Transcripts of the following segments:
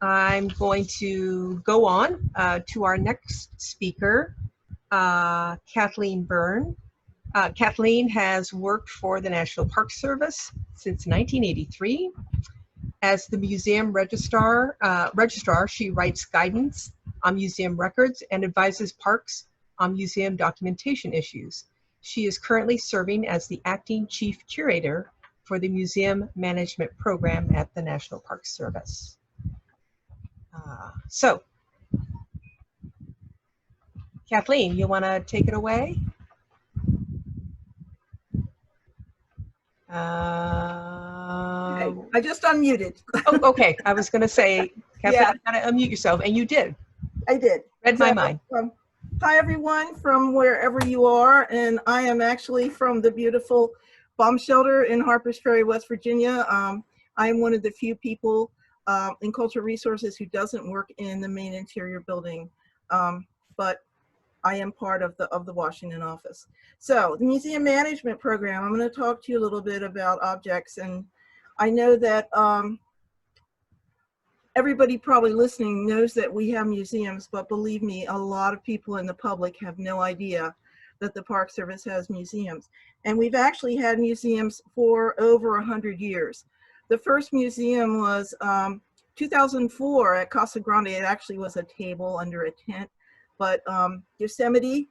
I'm going to go on to our next speaker, Kathleen Byrne. Kathleen has worked for the National Park Service since 1983. As the museum registrar, she writes guidance on museum records and advises parks on museum documentation issues. She is currently serving as the acting chief curator for the museum management program at the National Park Service. So, Kathleen, you want to take it away? Okay, I just unmuted. Oh, okay. I was going to say, Kathleen, Yeah. you got to unmute yourself, and you did. I did. Read my mind. Hi, everyone, from wherever you are, and I am actually from the beautiful bomb shelter in Harpers Ferry, West Virginia. I am one of the few people in Cultural Resources who doesn't work in the main interior building, but I am part of the Washington office. So the museum management program, I'm going to talk to you a little bit about objects, and I know that everybody probably listening knows that we have museums, but believe me, a lot of people in the public have no idea that the Park Service has museums. And we've actually had museums for over 100 years. The first museum was 2004 at Casa Grande. It actually was a table under a tent. But Yosemite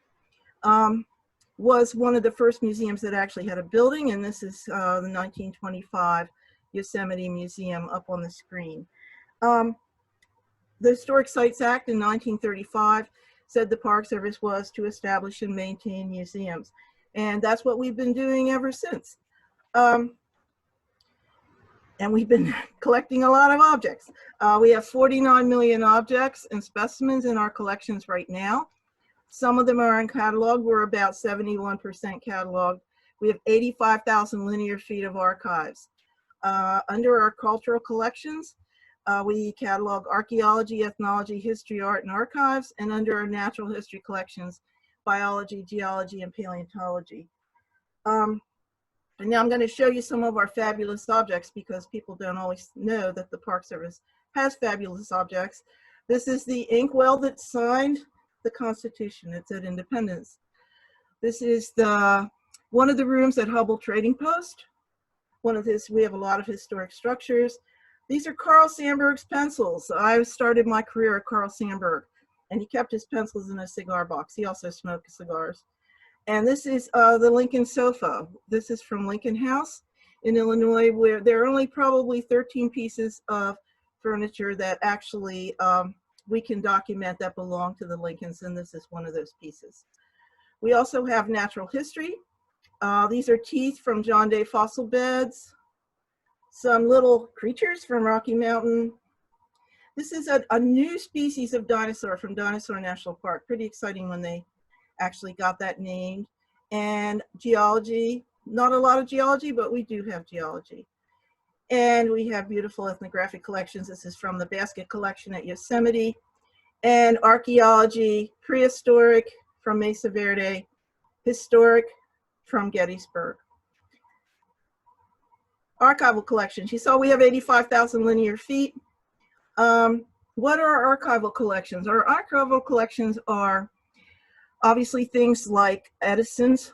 was one of the first museums that actually had a building, and this is the 1925 Yosemite Museum up on the screen. The Historic Sites Act in 1935 said the Park Service was to establish and maintain museums, and that's what we've been doing ever since. And we've been collecting a lot of objects. We have 49 million objects and specimens in our collections right now. Some of them are in catalog. We're about 71% cataloged. We have 85,000 linear feet of archives. Under our cultural collections, we catalog archaeology, ethnology, history, art, and archives. And under our natural history collections, biology, geology, and paleontology. And now I'm going to show you some of our fabulous objects because people don't always know that the Park Service has fabulous objects. This is the inkwell that signed the Constitution. It's at Independence. This is one of the rooms at Hubble Trading Post. We have a lot of historic structures. These are Carl Sandburg's pencils. I started my career at Carl Sandburg, and he kept his pencils in a cigar box. He also smoked cigars. And this is the Lincoln sofa. This is from Lincoln House in Illinois, where there are only probably 13 pieces of furniture that actually we can document that belong to the Lincolns, and this is one of those pieces. We also have natural history. These are teeth from John Day fossil beds. Some little creatures from Rocky Mountain. This is a new species of dinosaur from Dinosaur National Park. Pretty exciting when they actually got that named. And geology, not a lot of geology, but we do have geology. And we have beautiful ethnographic collections. This is from the basket collection at Yosemite. And archaeology, prehistoric from Mesa Verde, historic from Gettysburg. Archival collections. You saw we have 85,000 linear feet. What are our archival collections? Our archival collections are obviously things like Edison's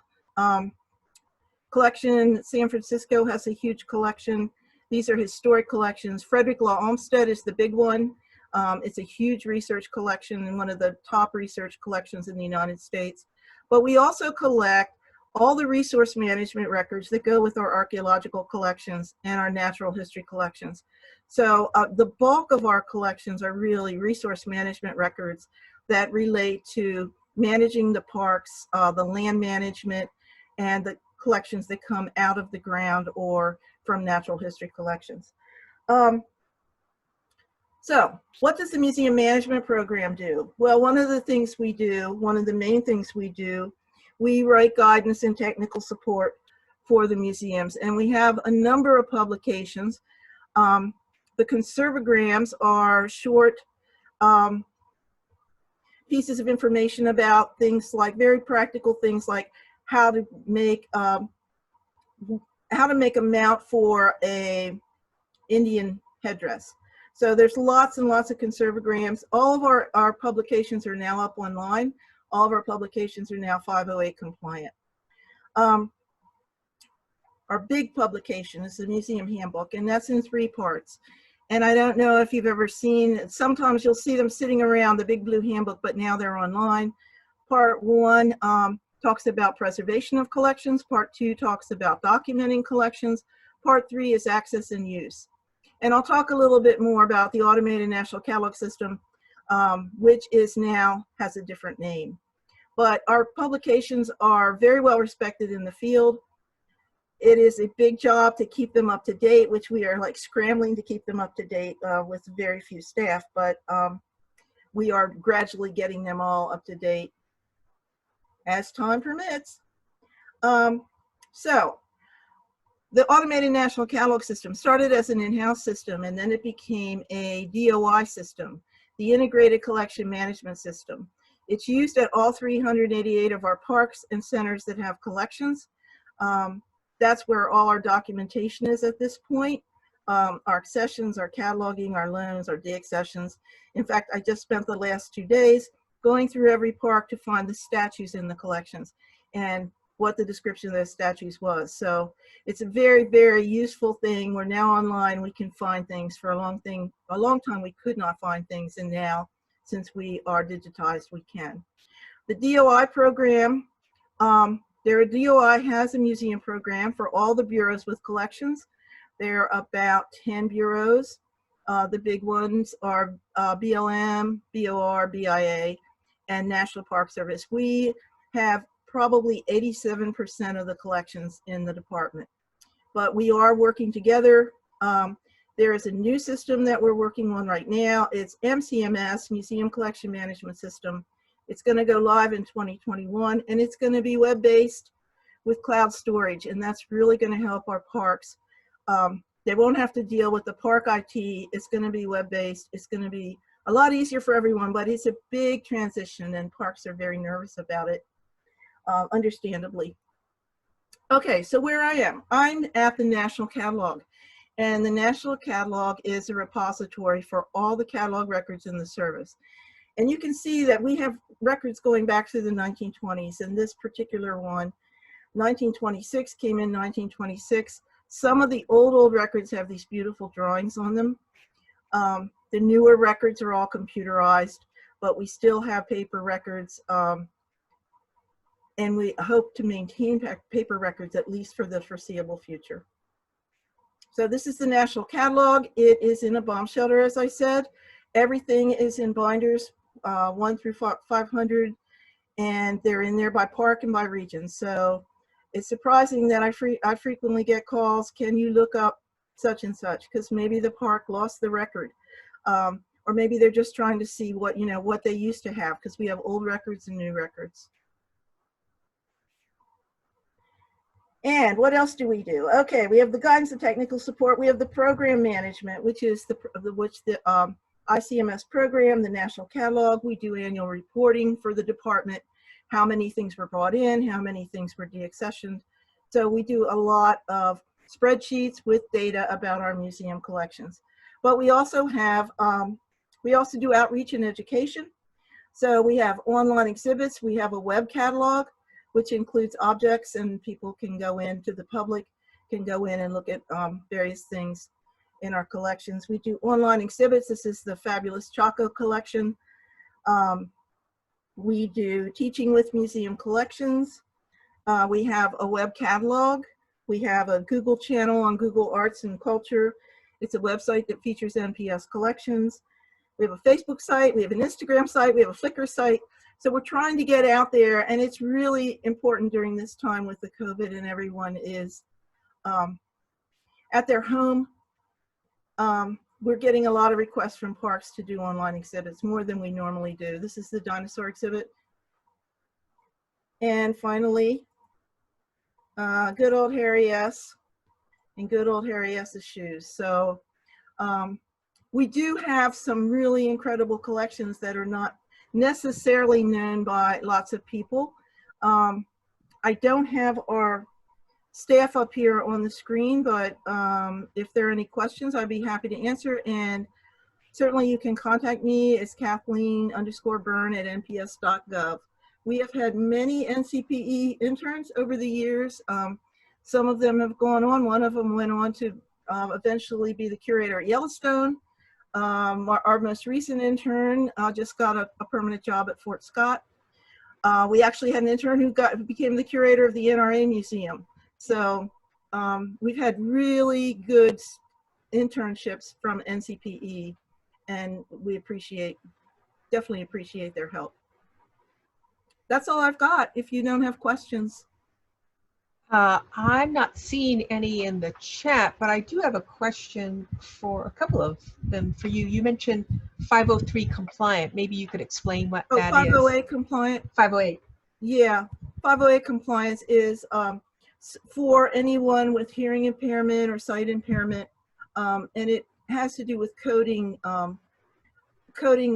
collection. San Francisco has a huge collection. These are historic collections. Frederick Law Olmsted is the big one. It's a huge research collection and one of the top research collections in the United States. But we also collect all the resource management records that go with our archaeological collections and our natural history collections. So the bulk of our collections are really resource management records that relate to managing the parks, the land management, and the collections that come out of the ground or from natural history collections. So what does the museum management program do? Well, one of the things we do, one of the main things we do, we write guidance and technical support for the museums, and we have a number of publications. The conservograms are short pieces of information about things like very practical things like how to make a mount for a Indian headdress. So there's lots and lots of conservograms. All of our publications are now up online. All of our publications are now 508 compliant. Our big publication is the Museum Handbook, and that's in 3 parts. And I don't know if you've ever seen, sometimes you'll see them sitting around the big blue handbook, but now they're online. Part 1 talks about preservation of collections. Part 2 talks about documenting collections. Part 3 is access and use. And I'll talk a little bit more about the Automated National Catalog System, which has a different name. But our publications are very well respected in the field. It is a big job to keep them up to date, which we are like scrambling to keep them up to date with very few staff, but we are gradually getting them all up to date as time permits. So the Automated National Catalog System started as an in-house system, and then it became a DOI system, the Integrated Collection Management System. It's used at all 388 of our parks and centers that have collections. That's where all our documentation is at this point. Our accessions, our cataloging, our loans, our de-accessions. In fact, I just spent the last 2 days going through every park to find the statues in the collections and what the description of those statues was. So it's a very, very useful thing. We're now online. We can find things. For a long time we could not find things, and now, since we are digitized, we can. The DOI program, DOI has a museum program for all the bureaus with collections. There are about 10 bureaus. The big ones are BLM, BOR, BIA, and National Park Service. We have probably 87% of the collections in the department, but we are working together. There is a new system that we're working on right now. It's MCMS, Museum Collection Management System. It's going to go live in 2021, and it's going to be web-based with cloud storage, and that's really going to help our parks. They won't have to deal with the park IT. It's going to be web-based. It's going to be a lot easier for everyone, but it's a big transition, and parks are very nervous about it, understandably. Okay, so where I am, I'm at the National Catalog, and the National Catalog is a repository for all the catalog records in the service. And you can see that we have records going back to the 1920s, and this particular one, 1926, came in 1926. Some of the old records have these beautiful drawings on them. The newer records are all computerized, but we still have paper records, and we hope to maintain paper records at least for the foreseeable future. So this is the National Catalog. It is in a bomb shelter, as I said. Everything is in binders, 1 through 500, and they're in there by park and by region. So it's surprising that I frequently get calls, can you look up such and such? Because maybe the park lost the record. Or maybe they're just trying to see what they used to have, because we have old records and new records. And what else do we do? Okay, we have the guidance and technical support. We have the program management, which is the ICMS program, the National Catalog. We do annual reporting for the department, how many things were brought in, how many things were de-accessioned. So we do a lot of spreadsheets with data about our museum collections. But we also have, we also do outreach and education. So we have online exhibits. We have a web catalog, which includes objects, and people can go in, to the public can go in and look at various things in our collections. We do online exhibits. This is the fabulous Chaco collection. We do teaching with museum collections. We have a web catalog. We have a Google channel on Google Arts and Culture. It's a website that features NPS collections. We have a Facebook site. We have an Instagram site. We have a Flickr site. So we're trying to get out there, and it's really important during this time with the COVID, and everyone is at their home. We're getting a lot of requests from parks to do online exhibits, more than we normally do. This is the dinosaur exhibit. And finally, good old Harry S. and good old Harry S.'s shoes. So we do have some really incredible collections that are not necessarily known by lots of people. I don't have our staff up here on the screen, but if there are any questions, I'd be happy to answer. And certainly you can contact me as Kathleen_Byrne@nps.gov. We have had many NCPE interns over the years. Some of them have gone on. One of them went on to eventually be the curator at Yellowstone. Our most recent intern just got a permanent job at Fort Scott. We actually had an intern who became the curator of the NRA Museum. So we've had really good internships from NCPE, and we definitely appreciate their help. That's all I've got if you don't have questions. I'm not seeing any in the chat, but I do have a question for a couple of them for you. You mentioned 503 compliant. Maybe you could explain what that is. 508 compliant. 508. Yeah, 508 compliance is for anyone with hearing impairment or sight impairment, and it has to do with coding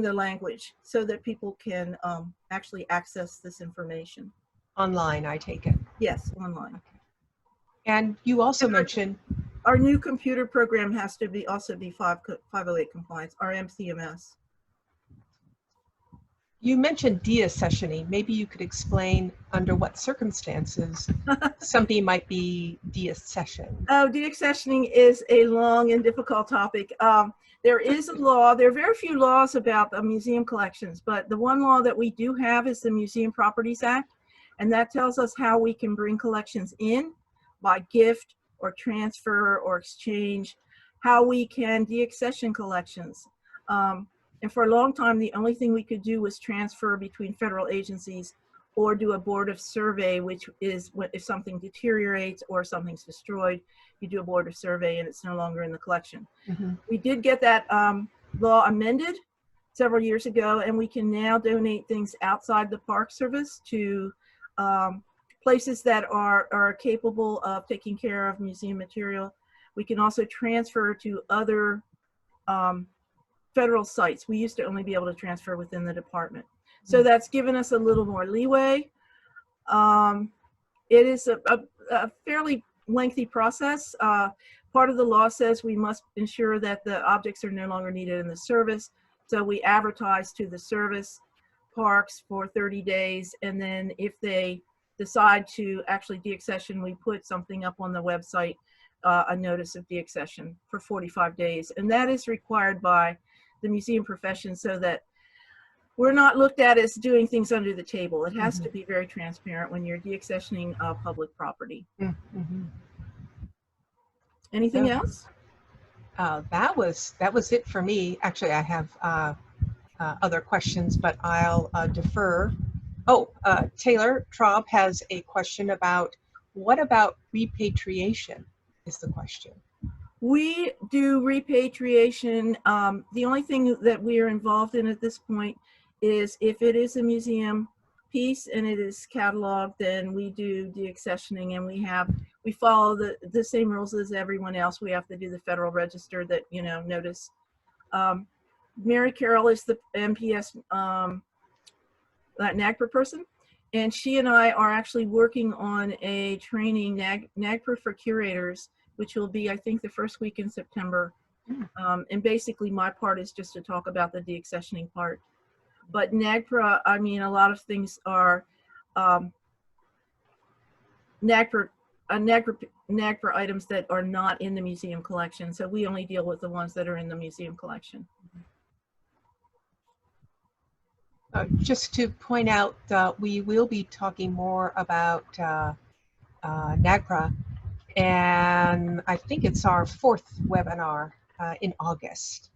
the language so that people can actually access this information. Online, I take it. Yes, online. And you also mentioned our new computer program has to also be 508 compliance, our MCMS. You mentioned deaccessioning. Maybe you could explain under what circumstances somebody might be deaccessioned. Oh, deaccessioning is a long and difficult topic. There is a law. There are very few laws about the museum collections, but the one law that we do have is the Museum Properties Act, and that tells us how we can bring collections in by gift or transfer or exchange, how we can deaccession collections. And for a long time, the only thing we could do was transfer between federal agencies or do a board of survey, which is if something deteriorates or something's destroyed, you do a board of survey and it's no longer in the collection. Mm-hmm. We did get that law amended several years ago, and we can now donate things outside the Park Service to places that are capable of taking care of museum material. We can also transfer to other federal sites. We used to only be able to transfer within the department. So that's given us a little more leeway. It is a fairly lengthy process. Part of the law says we must ensure that the objects are no longer needed in the service. So we advertise to the service parks for 30 days. And then if they decide to actually deaccession, we put something up on the website, a notice of deaccession for 45 days. And that is required by the museum profession so that we're not looked at as doing things under the table. It has to be very transparent when you're deaccessioning public property. Anything else? That was it for me. Actually, I have other questions, but I'll defer. Oh, Taylor Traub has a question about what about repatriation is the question. We do repatriation. The only thing that we are involved in at this point is if it is a museum piece and it is cataloged, then we do deaccessioning, and we follow the same rules as everyone else. We have to do the Federal Register that, notice. Mary Carroll is the MPS NAGPRA person, and she and I are actually working on a training, NAGPRA for curators, which will be, I think, the first week in September. And basically my part is just to talk about the deaccessioning part. But NAGPRA, I mean, a lot of things are NAGPRA items that are not in the museum collection. So we only deal with the ones that are in the museum collection. Just to point out, we will be talking more about NAGPRA, and I think it's our 4th webinar in August.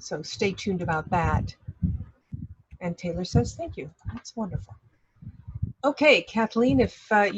So stay tuned about that. And Taylor says, thank you. That's wonderful. Okay, Kathleen, if